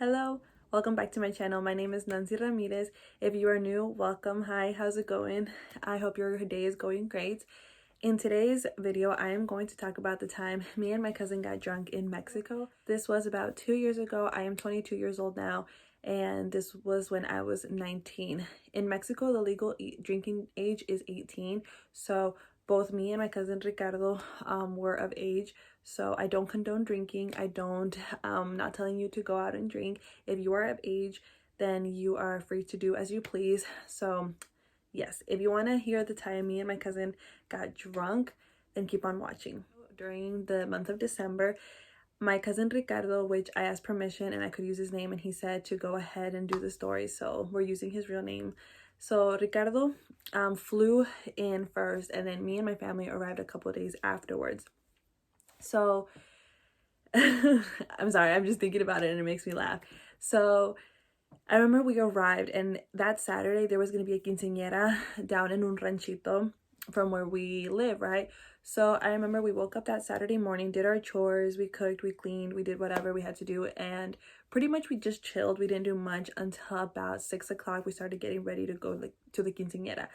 Hello, welcome back to my channel. My name is Nancy Ramirez. If you are new, welcome. Hi, how's it going? I hope your day is going great. In today's video, I am going to talk about the time me and my cousin got drunk in Mexico. This was about 2 years ago. I am 22 years old now, and this was when I was 19. In Mexico, the legal drinking age is 18, so both me and my cousin Ricardo were of age. So I don't condone drinking. I don't, not telling you to go out and drink. If you are of age, then you are free to do as you please. So yes, if you want to hear the time me and my cousin got drunk, then keep on watching. During the month of December, my cousin Ricardo, which I asked permission and I could use his name, and he said to go ahead and do the story, so we're using his real name. So Ricardo flew in first, and then me and my family arrived a couple of days afterwards. So I'm sorry, I'm just thinking about it and it makes me laugh. So I remember we arrived, and that Saturday there was going to be a quinceañera down in un ranchito from where we live, right? So I remember we woke up that Saturday morning, did our chores, we cooked, we cleaned, we did whatever we had to do, and pretty much we just chilled. We didn't do much until about 6 o'clock. We started getting ready to go to the quinceañera.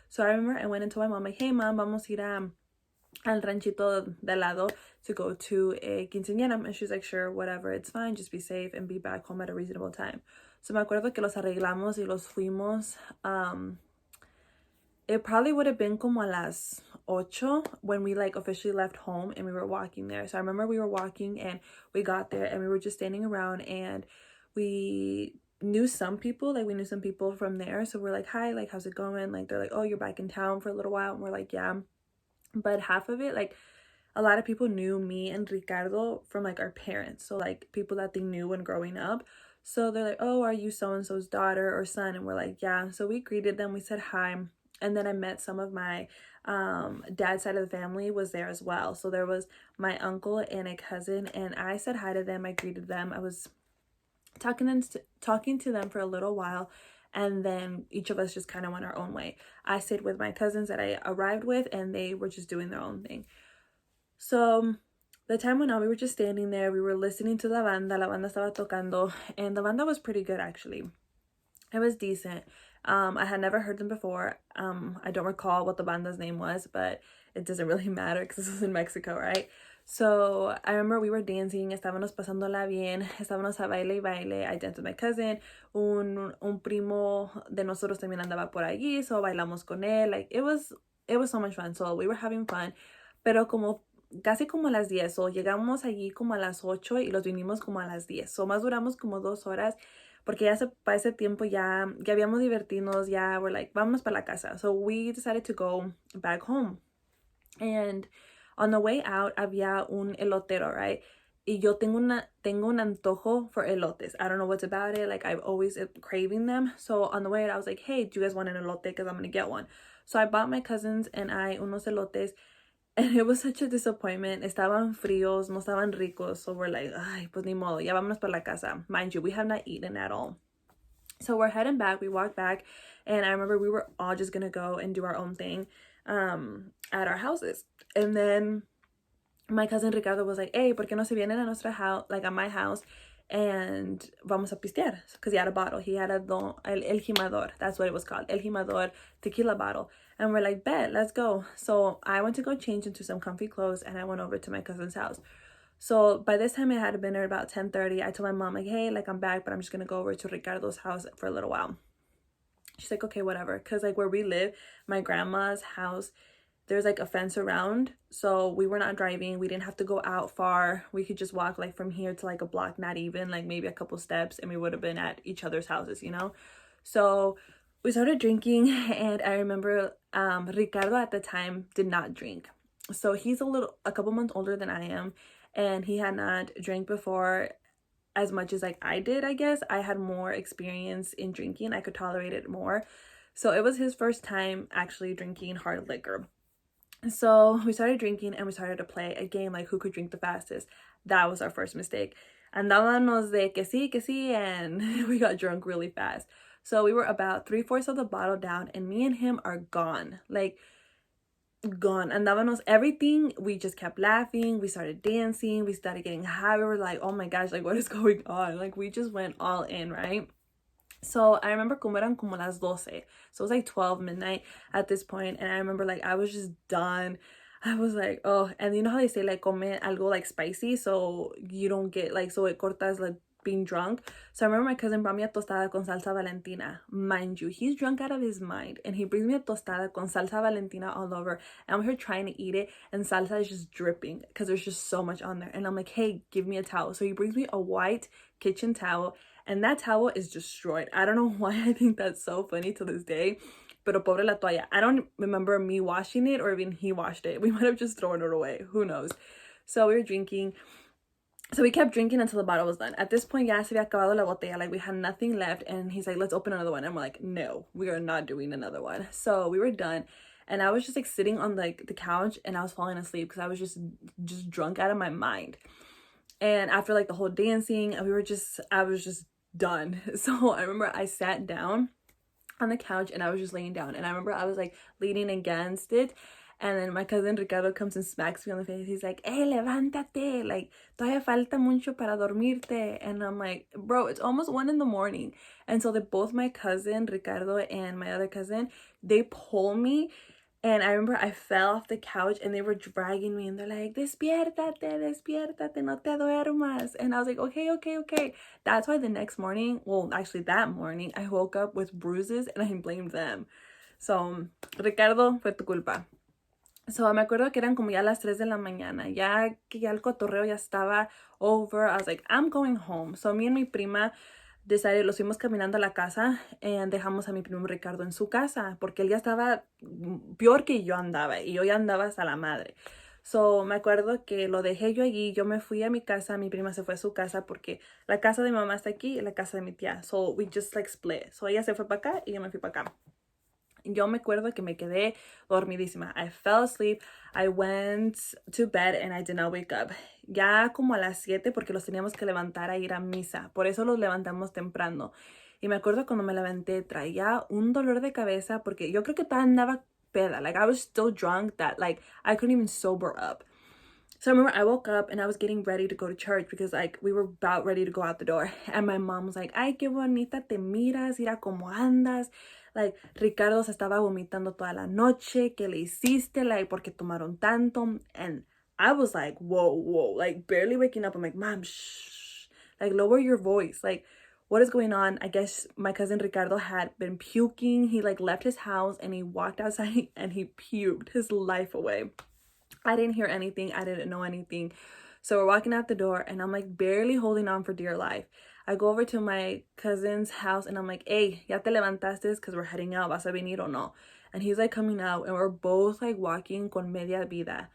So I remember I went into my mom like, hey mom, vamos a ir al ranchito de lado to go to a quinceañera. And she's like, sure, whatever, it's fine, just be safe and be back home at a reasonable time. So me acuerdo que los arreglamos y los fuimos. It probably would have been como a las 8 when we like officially left home and we were walking there. So I remember we were walking and we got there and we were just standing around, and we knew some people, like we knew some people from there. So we're like, hi, like how's it going? Like they're like, oh, you're back in town for a little while, and we're like, yeah. But half of it, like a lot of people knew me and Ricardo from like our parents, so like people that they knew when growing up. So they're like, oh, are you so and so's daughter or son? And we're like, yeah. So we greeted them, we said hi, and then I met some of my dad's side of the family was there as well. So there was my uncle and a cousin, and I said hi to them, I greeted them, I was talking to them for a little while, and then each of us just kind of went our own way. I stayed with my cousins that I arrived with, and they were just doing their own thing. So the time went on, we were just standing there, we were listening to la banda estaba tocando, and the banda was pretty good actually. It was decent. I had never heard them before. I don't recall what the banda's name was, but it doesn't really matter because this was in Mexico, right? So I remember we were dancing, estábamos pasándola bien, estábamos a baile y baile. I danced with my cousin. Un primo de nosotros también andaba por allí, so bailamos con él. Like it was so much fun. So we were having fun, pero casi como a las 10, so llegamos allí como a las 8 y los vinimos como a las 10. So más duramos como 2 horas. Porque ya para ese tiempo ya habíamos divertidos, ya we're like, vámonos para la casa. So we decided to go back home. And on the way out, había un elotero, right? Y yo tengo un antojo for elotes. I don't know what's about it. Like, I've always craving them. So on the way out, I was like, hey, do you guys want an elote? Because I'm going to get one. So I bought my cousins and I unos elotes. And it was such a disappointment. Estaban fríos, no estaban ricos. So we're like, ay, pues ni modo, ya vámonos para la casa. Mind you, we have not eaten at all. So we're heading back. We walked back. And I remember we were all just going to go and do our own thing at our houses. And then my cousin Ricardo was like, hey, ¿por qué no se vienen a nuestra house, like at my house, and vamos a pistear? Because he had a bottle. He had el Jimador. That's what it was called. El Jimador tequila bottle. And we're like, bet, let's go. So I went to go change into some comfy clothes, and I went over to my cousin's house. So by this time, it had been at about 10:30. I told my mom, like, hey, like I'm back, but I'm just going to go over to Ricardo's house for a little while. She's like, okay, whatever. Because like where we live, my grandma's house, there's like a fence around, so we were not driving. We didn't have to go out far. We could just walk like from here to like a block, not even like maybe a couple steps, and we would have been at each other's houses, you know. So we started drinking, and I remember Ricardo at the time did not drink. So he's a couple months older than I am, and he had not drank before as much as like I did. I guess I had more experience in drinking. I could tolerate it more. So it was his first time actually drinking hard liquor. So we started drinking and we started to play a game like who could drink the fastest. That was our first mistake. Andábamos de que sí, and we got drunk really fast. So we were about 3/4 of the bottle down, and me and him are gone. Like gone. Andábamos everything. We just kept laughing. We started dancing. We started getting high. We were like, oh my gosh, like what is going on? Like we just went all in, right? So I remember como eran como las 12. So it was like 12 midnight at this point. And I remember like I was just done. I was like, oh, and you know how they say like come algo like spicy so you don't get like, so it cortas like being drunk. So I remember my cousin brought me a tostada con salsa Valentina. Mind you, he's drunk out of his mind. And he brings me a tostada con salsa Valentina all over. And I'm here trying to eat it and salsa is just dripping because there's just so much on there. And I'm like, hey, give me a towel. So he brings me a white kitchen towel. And that towel is destroyed. I don't know why I think that's so funny to this day. Pero pobre la toalla. I don't remember me washing it or even he washed it. We might have just thrown it away. Who knows? So we were drinking. So we kept drinking until the bottle was done. At this point, ya se había acabado la botella. Like, we had nothing left. And he's like, let's open another one. And we're like, no, we are not doing another one. So we were done. And I was just, like, sitting on, like, the couch. And I was falling asleep because I was just drunk out of my mind. And after, like, the whole dancing, I was just done. So I remember I sat down on the couch and I was just laying down. And I remember I was, like, leaning against it. And then my cousin Ricardo comes and smacks me on the face. He's like, hey, levántate. Like, todavía falta mucho para dormirte. And I'm like, bro, it's almost 1 a.m. And so both my cousin Ricardo and my other cousin, they pull me. And I remember I fell off the couch and they were dragging me. And they're like, despiértate, despiértate, no te duermas. And I was like, okay. That's why the next morning, well, actually that morning, I woke up with bruises and I blamed them. So, Ricardo, fue tu culpa. So me acuerdo que eran como ya las 3 de la mañana, ya que ya el cotorreo ya estaba over. I was like, I'm going home. So me and mi prima decided, los fuimos caminando a la casa y dejamos a mi primo Ricardo en su casa porque él ya estaba peor que yo andaba y yo ya andaba hasta la madre. So me acuerdo que lo dejé yo allí, yo me fui a mi casa, mi prima se fue a su casa porque la casa de mi mamá está aquí y la casa de mi tía. So we just like split. So ella se fue para acá y yo me fui para acá. Yo me acuerdo que me quedé dormidísima. I fell asleep. I went to bed and I did not wake up. Ya como a las 7 porque los teníamos que levantar a ir a misa. Por eso los levantamos temprano. Y me acuerdo cuando me levanté traía un dolor de cabeza porque yo creo que todavía andaba peda. Like I was still drunk that like I couldn't even sober up. So I remember I woke up and I was getting ready to go to church because like we were about ready to go out the door. And my mom was like, ay, qué bonita te miras, mira cómo andas. Like, Ricardo se estaba vomitando toda la noche. ¿Qué le hiciste? Like, ¿por qué tomaron tanto? And I was like, whoa. Like, barely waking up. I'm like, Mom, shh. Like, lower your voice. Like, what is going on? I guess my cousin Ricardo had been puking. He, like, left his house and he walked outside and he puked his life away. I didn't hear anything. I didn't know anything. So we're walking out the door and I'm, like, barely holding on for dear life. I go over to my cousin's house and I'm like, hey, ya te levantaste because we're heading out. ¿Vas a venir o no? And he's like coming out and we're both like walking con media vida.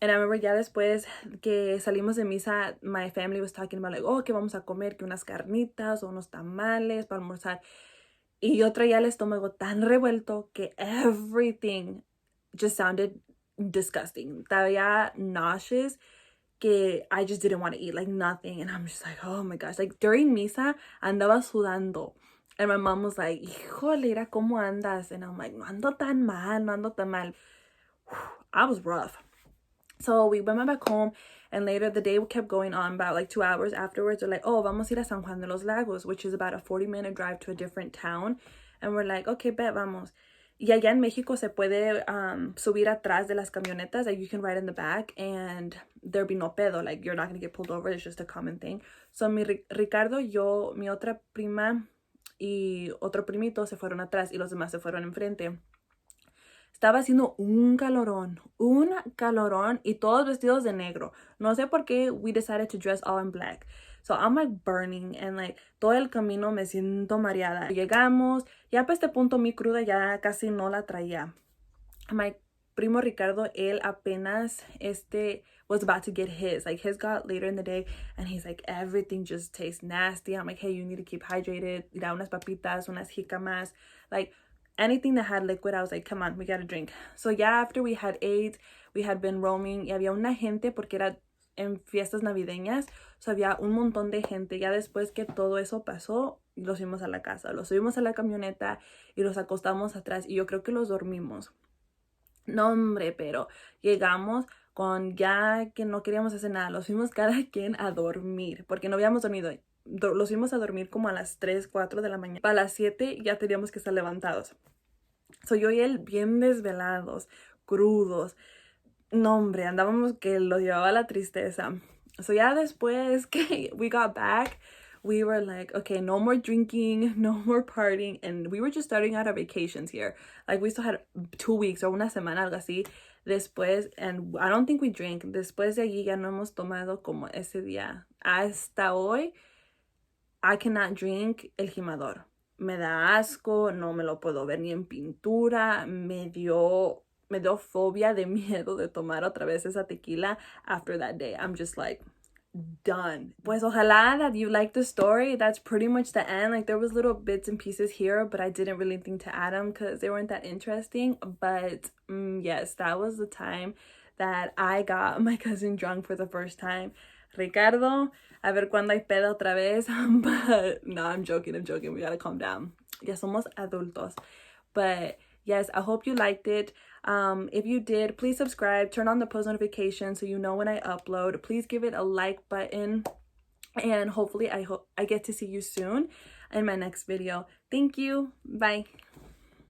And I remember ya después que salimos de misa, my family was talking about like, oh, que vamos a comer, que unas carnitas o unos tamales para almorzar. Y yo traía el estómago tan revuelto que everything just sounded disgusting. Estaba nauseous. Que I just didn't want to eat, like nothing. And I'm just like, oh my gosh. Like during misa, andaba sudando. And my mom was like, híjole, mira cómo andas. And I'm like, no ando tan mal. I was rough. So we went back home. And later the day kept going on. About like 2 hours afterwards, they're like, oh, vamos a ir a San Juan de los Lagos, which is about a 40-minute drive to a different town. And we're like, okay, bet, vamos. Y allá en México se puede subir atrás de las camionetas. Like you can ride in the back and there'll be no pedo. Like you're not going to get pulled over. It's just a common thing. So Ricardo, yo, mi otra prima y otro primito se fueron atrás y los demás se fueron enfrente. Estaba haciendo un calorón y todos vestidos de negro. No sé por qué we decided to dress all in black. So I'm like burning and like todo el camino me siento mareada. Llegamos, ya para este punto mi cruda ya casi no la traía. My primo Ricardo, él apenas was about to get his. Like his got later in the day and he's like, everything just tastes nasty. I'm like, hey, you need to keep hydrated. Mira, unas papitas, unas jicamas. Like anything that had liquid, I was like, come on, we gotta drink. So yeah, after we had ate, we had been roaming. Y había una gente porque era en fiestas navideñas, so había un montón de gente. Ya después que todo eso pasó, los fuimos a la casa, los subimos a la camioneta y los acostamos atrás y yo creo que los dormimos. No, hombre, pero llegamos con ya que no queríamos hacer nada. Los fuimos cada quien a dormir, porque no habíamos dormido. Los fuimos a dormir como a las 3 4 de la mañana. Para las 7 ya teníamos que estar levantados. So yo y él bien desvelados, crudos. No, hombre, andábamos que lo llevaba la tristeza. So ya después que we got back, we were like, okay, no more drinking, no more partying. And we were just starting out our vacations here. Like we still had 2 weeks or una semana, algo así. Después, and I don't think we drank. Después de allí ya no hemos tomado como ese día. Hasta hoy, I cannot drink el gimador. Me da asco, no me lo puedo ver ni en pintura. Me dio fobia de miedo de tomar otra vez esa tequila after that day. I'm just like, done. Pues ojalá that you liked the story. That's pretty much the end. Like there was little bits and pieces here, but I didn't really think to add them because they weren't that interesting. But yes, that was the time that I got my cousin drunk for the first time. Ricardo, a ver cuándo hay peda otra vez. But no, I'm joking. We gotta calm down. Ya somos adultos. But yes, I hope you liked it. If you did, please subscribe, turn on the post notifications so you know when I upload. Please give it a like button, and hopefully I get to see you soon in my next video. Thank you. Bye.